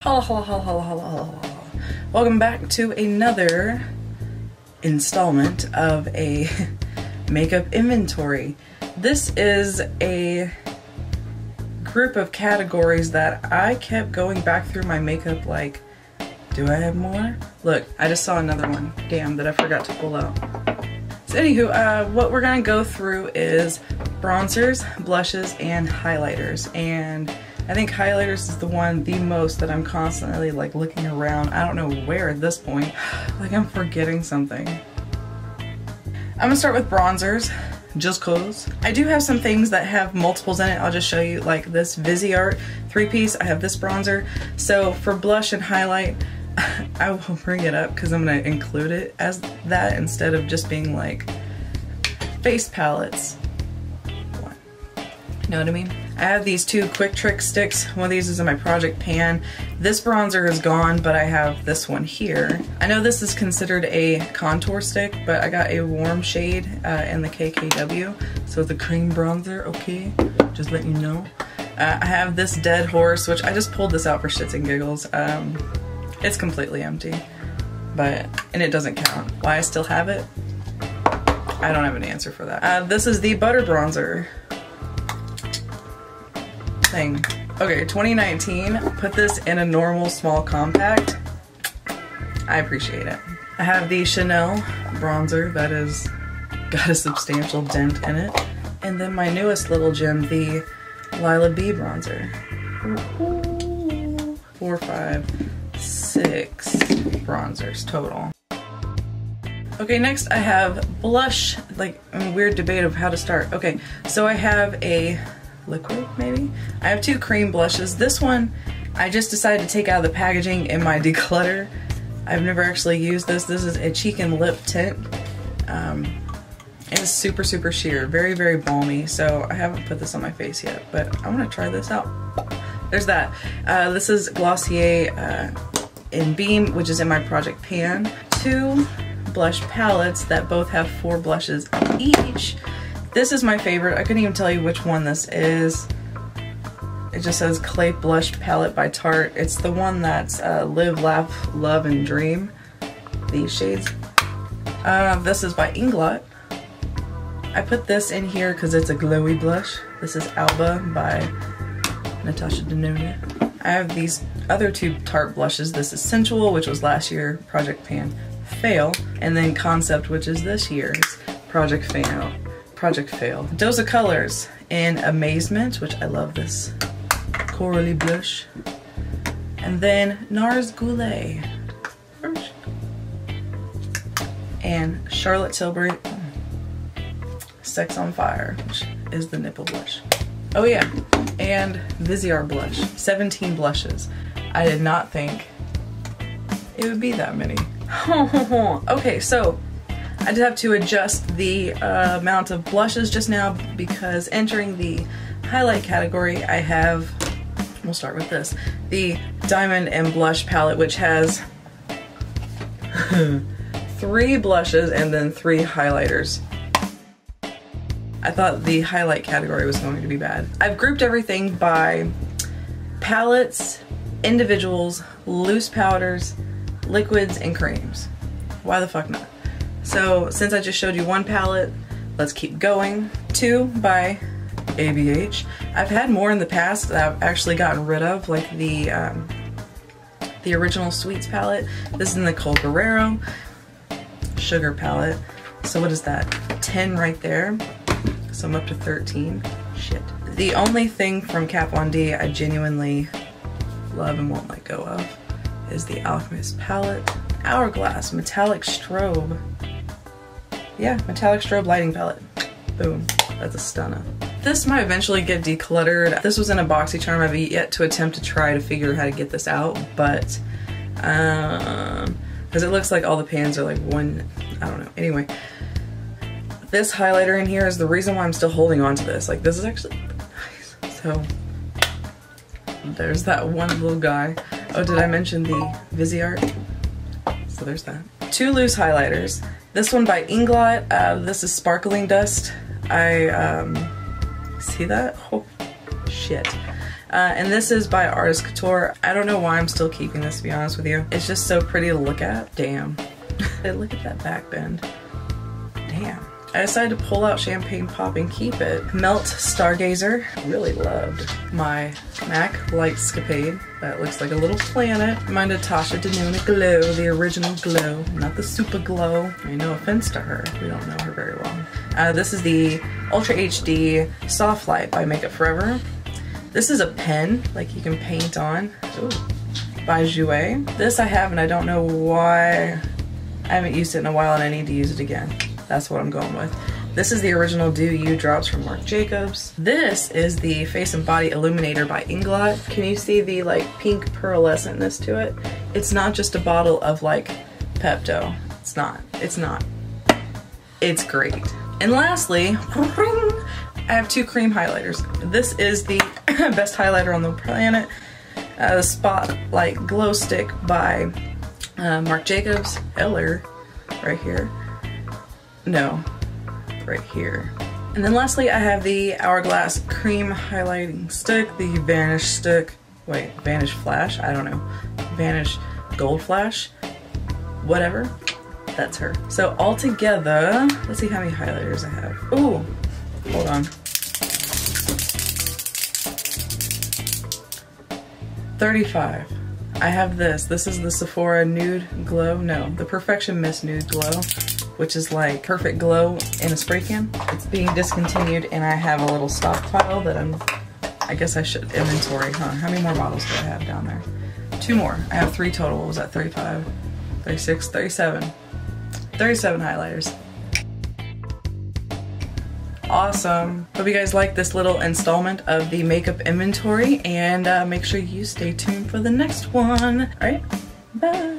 Hello, hello, hello, hello, hello, hello, hello. Welcome back to another installment of a makeup inventory. This is a group of categories that I kept going back through my makeup like, do I have more? Look, I just saw another one. Damn, that I forgot to pull out. So anywho, what we're gonna go through is bronzers, blushes, and highlighters. And I think highlighters is the one the most that I'm constantly like looking around. I don't know where at this point. Like I'm forgetting something. I'm gonna start with bronzers, just cause. I do have some things that have multiples in it. I'll just show you, like this Viseart 3-piece. I have this bronzer. So for blush and highlight, I will bring it up because I'm gonna include it as that instead of just being like face palettes. You know what I mean? I have these two Quick Trick sticks. One of these is in my project pan. This bronzer is gone, but I have this one here. I know this is considered a contour stick, but I got a warm shade in the KKW. So it's a cream bronzer, okay? Just let you know. I have this Dead Horse, which I just pulled this out for shits and giggles. It's completely empty, and it doesn't count. Why I still have it? I don't have an answer for that. This is the Butter Bronzer. Thing. Okay, 2019, put this in a normal small compact. I appreciate it. I have the Chanel bronzer that has got a substantial dent in it. And then my newest little gem, the Lila B bronzer. 4, 5, 6 bronzers total. Okay, next I have blush, like a weird debate of how to start. Okay, so I have a liquid, maybe? I have two cream blushes. This one, I just decided to take out of the packaging in my declutter. I've never actually used this. This is a cheek and lip tint. It's super, super sheer. Very, very balmy. So I haven't put this on my face yet, but I want to try this out. There's that. This is Glossier in Beam, which is in my project pan. Two blush palettes that both have 4 blushes each. This is my favorite. I couldn't even tell you which one this is. It just says Clay Blush Palette by Tarte. It's the one that's Live, Laugh, Love, and Dream. These shades. This is by Inglot. I put this in here because it's a glowy blush. This is Alba by Natasha Denona. I have these other two Tarte blushes. This is Sensual, which was last year Project Pan Fail, and then Concept, which is this year's Project Fail. Dose of Colors in Amazement, which I love this corally blush, and then NARS Goulet and Charlotte Tilbury Sex on Fire, which is the nipple blush. Oh yeah, and Viseart blush. 17 blushes. I did not think it would be that many. Okay, so I did have to adjust the amount of blushes just now because entering the highlight category I have, we'll start with this, the Diamond and Blush palette, which has 3 blushes and then 3 highlighters. I thought the highlight category was going to be bad. I've grouped everything by palettes, individuals, loose powders, liquids, and creams. Why the fuck not? So since I just showed you one palette, let's keep going. 2 by ABH. I've had more in the past that I've actually gotten rid of, like the original Sweets palette. This is in the Col Guerrero Sugar palette. So what is that? 10 right there. So I'm up to 13. Shit. The only thing from Kat Von D I genuinely love and won't let go of is the Alchemist palette. Hourglass Metallic Strobe. Yeah, Metallic Strobe Lighting Palette. Boom. That's a stunner. This might eventually get decluttered. This was in a BoxyCharm. I've yet to attempt to try to figure out how to get this out, but because it looks like all the pans are like one, I don't know. Anyway, this highlighter in here is the reason why I'm still holding on to this. Like, this is actually nice. So there's that one little guy. Oh, did I mention the Viseart? So there's that. 2 loose highlighters. This one by Inglot. This is Sparkling Dust. I see that? Oh shit. And this is by Artist Couture. I don't know why I'm still keeping this, to be honest with you. It's just so pretty to look at. Damn. Look at that back bend. Damn. I decided to pull out Champagne Pop and keep it. Melt Stargazer. Really loved my MAC Lightscapade. That looks like a little planet. My Natasha Denona Glow, the original glow, not the super glow. I mean, no offense to her. We don't know her very well. This is the Ultra HD Soft Light by Makeup Forever. This is a pen, like you can paint on. Ooh. By Jouer. This I have and I don't know why. I haven't used it in a while and I need to use it again. That's what I'm going with. This is the original Do You drops from Marc Jacobs. This is the Face and Body Illuminator by Inglot. Can you see the like pink pearlescentness to it? It's not just a bottle of like Pepto. It's not. It's not. It's great. And lastly, I have two cream highlighters. This is the best highlighter on the planet. The Spotlight Glow Stick by Marc Jacobs. Eller, right here. No, right here. And then lastly, I have the Hourglass Cream Highlighting Stick, the Vanish Stick. Wait, Vanish Flash? I don't know. Vanish Gold Flash? Whatever. That's her. So all together, let's see how many highlighters I have. Ooh, hold on. 35. I have this. This is the Sephora Nude Glow. No, the Perfection Mist Nude Glow, which is like perfect glow in a spray can. It's being discontinued and I have a little stockpile that I guess I should inventory, huh? How many more bottles do I have down there? 2 more. I have 3 total. What was that? 35, 36, 37. 37 highlighters. Awesome. Hope you guys like this little installment of the makeup inventory and make sure you stay tuned for the next one. All right, bye.